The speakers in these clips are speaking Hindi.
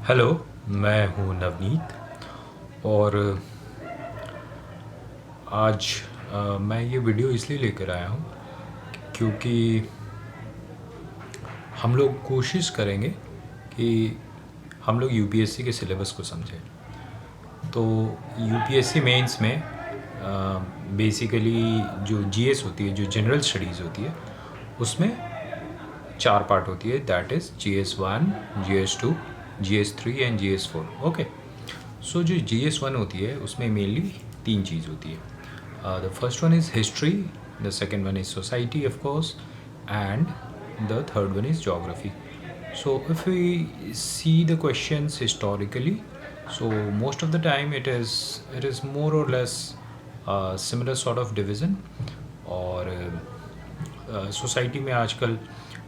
हेलो, मैं हूँ नवनीत और आज मैं ये वीडियो इसलिए लेकर आया हूँ क्योंकि हम लोग कोशिश करेंगे कि हम लोग यूपीएससी के सिलेबस को समझें। तो यूपीएससी मेंस में बेसिकली जो जीएस होती है, जो जनरल स्टडीज़ होती है, उसमें 4 पार्ट होती है, that is GS1, GS2, GS3 and GS4। Okay, so जो GS1 होती है उसमें मेनली 3 चीज़ होती है। The first one is history, the second one is society of course, and the third one is geography. So if we see the questions historically, so most of the time it is more or less similar sort of division. और सोसाइटी में आजकल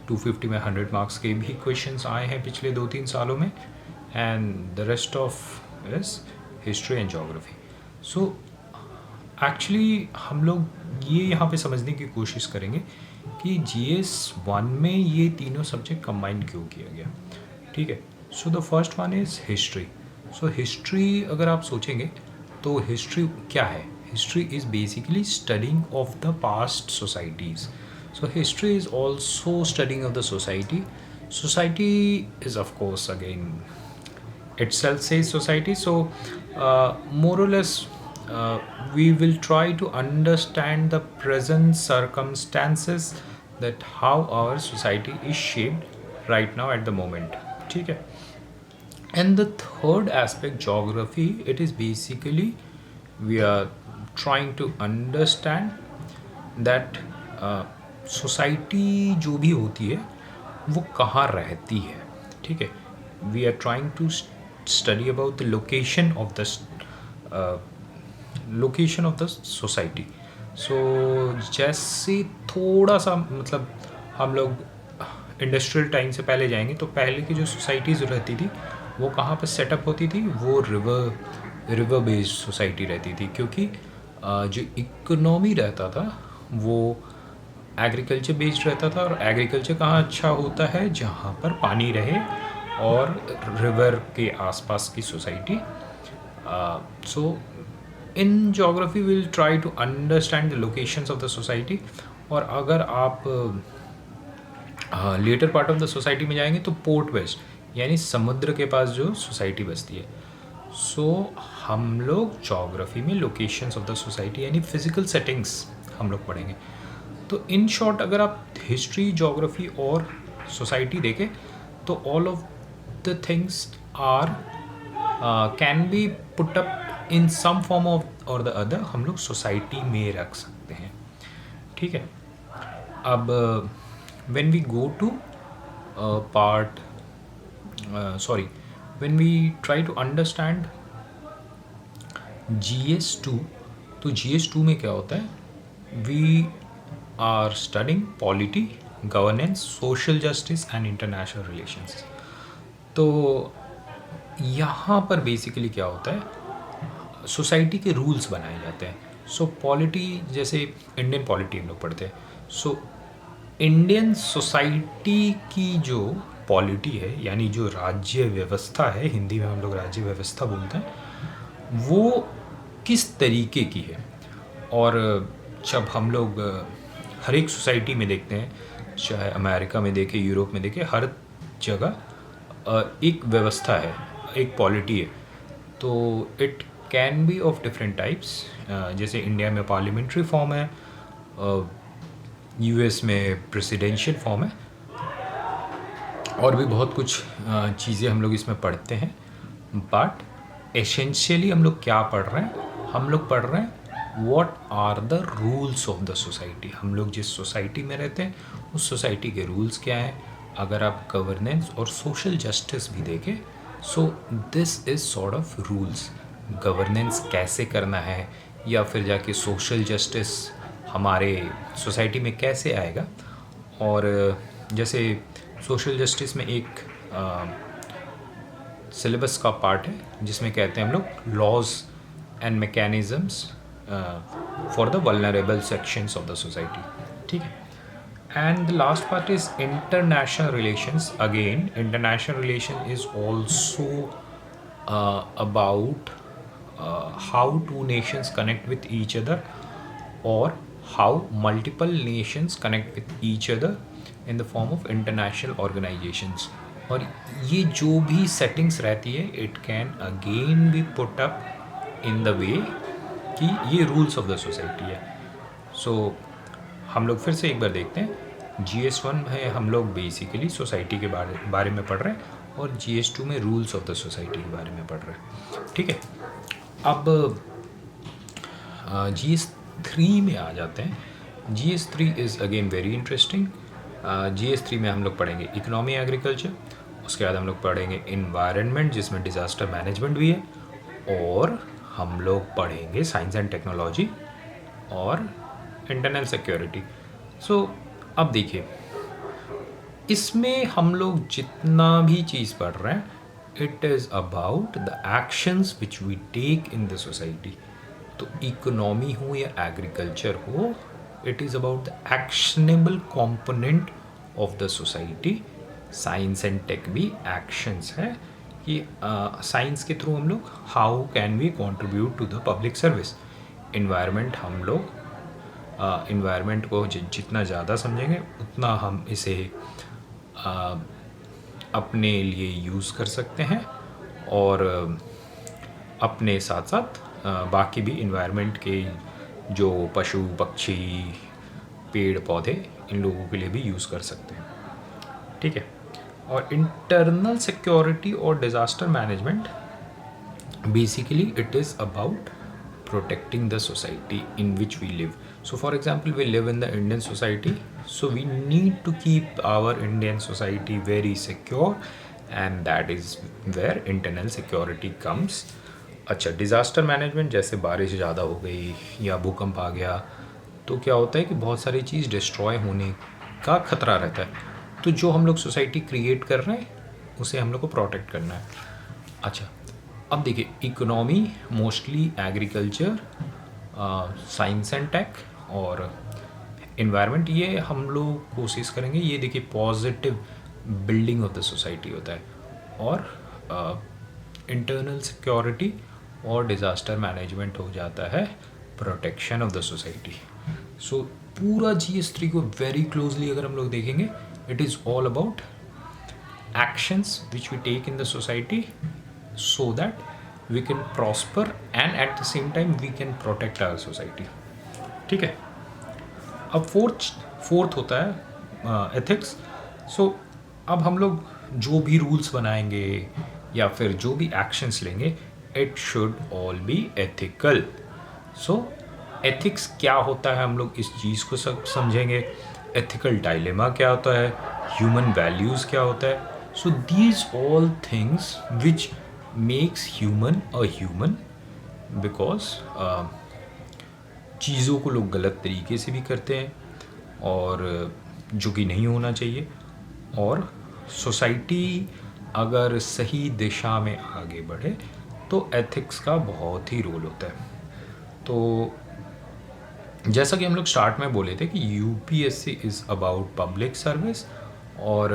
250 में 100 मार्क्स के भी क्वेश्चंस आए हैं पिछले 2-3 सालों में, and the rest of is history and geography. So actually हम लोग ये यहाँ पे समझने की कोशिश करेंगे कि GS1 में ये तीनों सब्जेक्ट कंबाइन क्यों किया गया। ठीक है, so the first one is history. So history अगर आप सोचेंगे तो हिस्ट्री क्या है? History is basically studying of the past societies. So history is also studying of the society. Society is of course again itself says society. So more or less we will try to understand the present circumstances, that how our society is shaped right now at the moment. ठीक है. And the third aspect, geography, it is basically we are trying to understand that society जो भी होती है वो कहाँ रहती है. ठीक है, we are trying to study about the location of the society. So जैसे थोड़ा सा मतलब हम लोग इंडस्ट्रियल टाइम से पहले जाएंगे तो पहले की जो सोसाइटीज़ रहती थी वो कहाँ पर सेटअप होती थी, वो रिवर बेस्ड सोसाइटी रहती थी, क्योंकि जो इकोनॉमी रहता था वो एग्रीकल्चर बेस्ड रहता था. और एग्रीकल्चर कहाँ अच्छा होता है? जहाँ पर पानी रहे और रिवर के आसपास की society. So in geography will try to understand the locations of the society. और अगर आप later part of the society में जाएंगे तो पोर्ट वेस्ट यानी समुद्र के पास जो सोसाइटी बसती है. सो हम लोग जोग्राफी में लोकेशंस ऑफ द सोसाइटी यानी फिजिकल सेटिंग्स हम लोग पढ़ेंगे. तो इन शॉर्ट अगर आप हिस्ट्री, जोग्राफी और सोसाइटी देखें तो all of the things are can be put up in some form of और द अदर हम लोग सोसाइटी में रख सकते हैं. ठीक है. अब when we go to part when we try to understand GS2, तो GS2 में क्या होता है? We are studying polity, governance, social justice and international relations. तो यहाँ पर बेसिकली क्या होता है? सोसाइटी के रूल्स बनाए जाते हैं. सो पॉलिटी, जैसे इंडियन पॉलिटी हम लोग पढ़ते हैं. सो इंडियन सोसाइटी की जो पॉलिटी है यानी जो राज्य व्यवस्था है, हिंदी में हम लोग राज्य व्यवस्था बोलते हैं, वो किस तरीके की है. और जब हम लोग हर एक सोसाइटी में देखते हैं, चाहे अमेरिका में देखें, यूरोप में देखें, हर जगह एक व्यवस्था है, एक पॉलिटी है. तो it can be of different types. जैसे इंडिया में पार्लियामेंट्री फॉर्म है, यूएस में प्रेसिडेंशियल फॉर्म है, और भी बहुत कुछ चीज़ें हम लोग इसमें पढ़ते हैं. बट एसेंशियली हम लोग क्या पढ़ रहे हैं? हम लोग पढ़ रहे हैं What are the rules of the society. हम लोग जिस सोसाइटी में रहते हैं उस सोसाइटी के रूल्स क्या हैं. अगर आप गवर्नेंस और सोशल जस्टिस भी देखें, so this is sort of rules. Governance कैसे करना है या फिर जाके सोशल जस्टिस हमारे सोसाइटी में कैसे आएगा. और जैसे सोशल जस्टिस में एक सिलेबस का पार्ट है जिसमें कहते हैं हम लोग laws and mechanisms for the vulnerable sections of the society. ठीक है. And the last part is international relations. Again, international relation is also about how two nations connect with each other, or how multiple nations connect with each other in the form of international organizations. और ये जो भी settings रहती है, it can again be put up in the way कि ये rules of the society है. So हम लोग फिर से एक बार देखते हैं. GS1 है, हम लोग बेसिकली सोसाइटी के बारे में पढ़ रहे हैं, और GS2 में रूल्स ऑफ द सोसाइटी के बारे में पढ़ रहे हैं. ठीक है, अब GS3 में आ जाते हैं. GS3 is again very interesting. GS3 में हम लोग पढ़ेंगे इकोनॉमी एग्रीकल्चर, उसके बाद हम लोग पढ़ेंगे इन्वायरमेंट जिसमें डिज़ास्टर मैनेजमेंट भी है, और हम लोग पढ़ेंगे साइंस एंड टेक्नोलॉजी और इंटरनल सिक्योरिटी. सो अब देखिए, इसमें हम लोग जितना भी चीज़ पढ़ रहे हैं, it is about the actions which we take in the society. तो इकोनॉमी हो या एग्रीकल्चर हो, it is about the actionable component of the society. Science and tech भी एक्शंस है कि साइंस के थ्रू हम लोग how can we contribute to the public service. Environment, हम लोग इन्वायरमेंट को जितना ज़्यादा समझेंगे उतना हम इसे अपने लिए यूज़ कर सकते हैं, और अपने साथ साथ बाकी भी इन्वायरमेंट के जो पशु पक्षी पेड़ पौधे, इन लोगों के लिए भी यूज़ कर सकते हैं. ठीक है, और इंटरनल सिक्योरिटी और disaster management, basically it is about protecting the society in which we live. So for example, we live in the Indian society, so we need to keep our Indian society very secure, and that is where internal security comes. अच्छा, डिज़ास्टर मैनेजमेंट, जैसे बारिश ज़्यादा हो गई या भूकंप आ गया, तो क्या होता है कि बहुत सारी चीज़ डिस्ट्रॉय होने का खतरा रहता है. तो जो हम लोग सोसाइटी क्रिएट कर रहे हैं, उसे हम लोग को प्रोटेक्ट करना है. अच्छा, अब देखिए, economy mostly agriculture, science and tech और इन्वायरमेंट, ये हम लोग कोशिश करेंगे. ये देखिए, positive building of the society होता है. और इंटरनल सिक्योरिटी और डिज़ास्टर मैनेजमेंट हो जाता है protection of the society. So पूरा GS3 को वेरी क्लोजली अगर हम लोग देखेंगे, it is all about actions which we take in the society so that we can prosper and at the same time we can protect our society. ठीक है, अब फोर्थ होता है एथिक्स. सो अब हम लोग जो भी रूल्स बनाएंगे या फिर जो भी एक्शंस लेंगे, it should all be ethical. So ethics क्या होता है, हम लोग इस चीज़ को समझेंगे. एथिकल डायलेमा क्या होता है, ह्यूमन वैल्यूज़ क्या होता है. So these all things which makes human a human, because चीज़ों को लोग गलत तरीके से भी करते हैं, और जो कि नहीं होना चाहिए. और सोसाइटी अगर सही दिशा में आगे बढ़े तो एथिक्स का बहुत ही रोल होता है. तो जैसा कि हम लोग स्टार्ट में बोले थे कि UPSC is about public service, और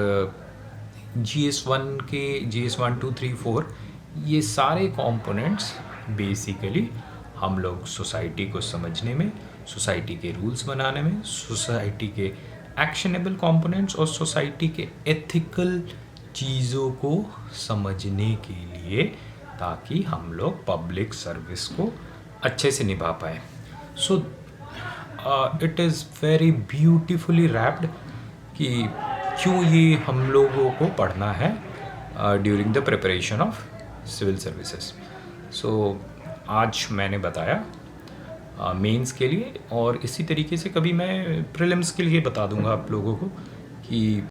GS1 के GS1 2 3 4 ये सारे कंपोनेंट्स बेसिकली हम लोग सोसाइटी को समझने में, सोसाइटी के रूल्स बनाने में, सोसाइटी के एक्शनेबल कंपोनेंट्स और सोसाइटी के एथिकल चीज़ों को समझने के लिए, ताकि हम लोग पब्लिक सर्विस को अच्छे से निभा पाए. So it is very beautifully wrapped कि क्यों ये हम लोगों को पढ़ना है during the preparation of civil services. So आज मैंने बताया मेंस के लिए, और इसी तरीके से कभी मैं प्रीलिम्स के लिए बता दूंगा आप लोगों को कि